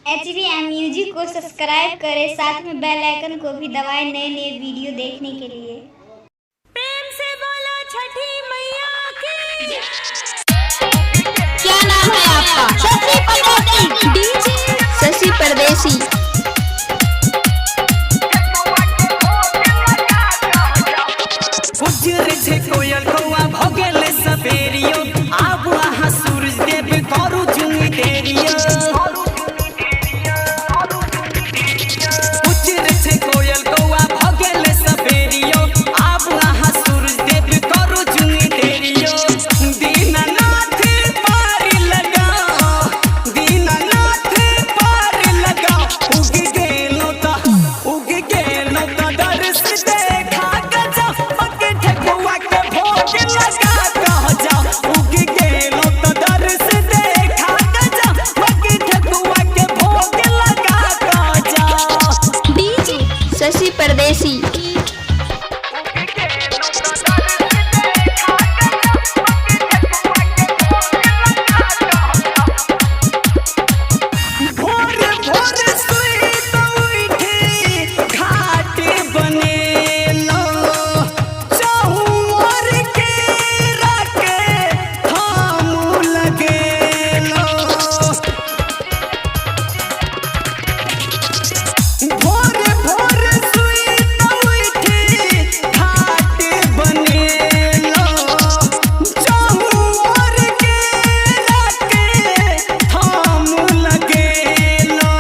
HVM music को subscribe करें, साथ में बेल आइकन को भी दबाएं नए नए वीडियो देखने के लिए। प्रेम से बोलो छठी मैया की। क्या नाम है आपका? शशि परदेसी। डीजे शशि परदेसी। उजर छे कोयल कौआ भगेल सवेरियो, आब आहा सूरज देव करू जुनी देरियो। उजर छे कोयल कौआ भगेल सवेरियो, आब आहा सूरज देव करू जुनी देरियो। दीनानाथ पार लगाओ, दीनानाथ पार लगाओ। उग गेलो त दर्श देखा गजा, पके ठकुआ के भोग लगा कह जाओ। उग गेलो त दर्श देखा गजा, पके ठकुआ के भोग लगा कह जाओ। डीजे शशि परदेसी। भोर भोर सुइत उठी घाट बनेलो, चहुर के रखे हम लगेलो। भोर भोर सुइत उठी घाट बनेलो, चहुर के रखे हम लगेलो।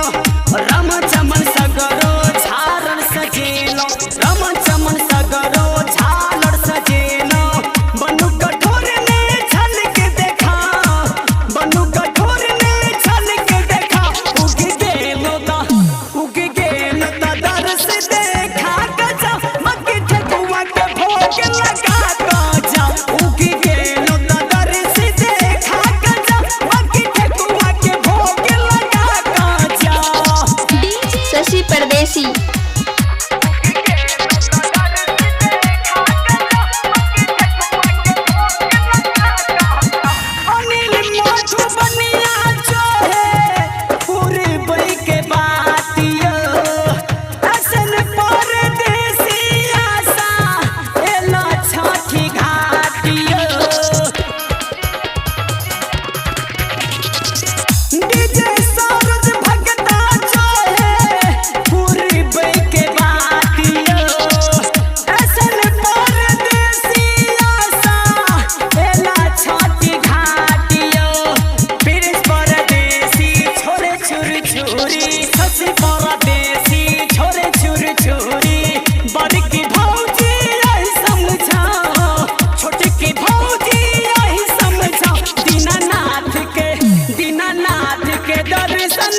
रम चमन सगरो झालर सजेलो, रम चमन सगरो झालर सजेलो। बनु कठोर ने झलक देखा, बनु कठोर ने झलक देखा। उग गेलो त दर्श देखा गजा, मक्की ठकुआ के भोग लगा कह जाओ। उग गेलो त दर्श देखा गजा, मक्की ठकुआ के भोग लगा कह जाओ। डीजे शशि परदेसी। अनिल मधुबनिया जो है पूर्वी के बातियो, असन परदेसी आशा एला छठी घाटियो। डीजे सरोज भगता जो है पूर्वी के बातियो, असन परदेसी आशा एला छठी घाटियो। प्रिंस परदेसी छोरे छुरी छुरी, शशि परदेसी छोरे छुरी छुरी। बड़की भौजी यही समझाओ, छोटकी भौजी यही समझाओ। दीनानाथ के दर्शन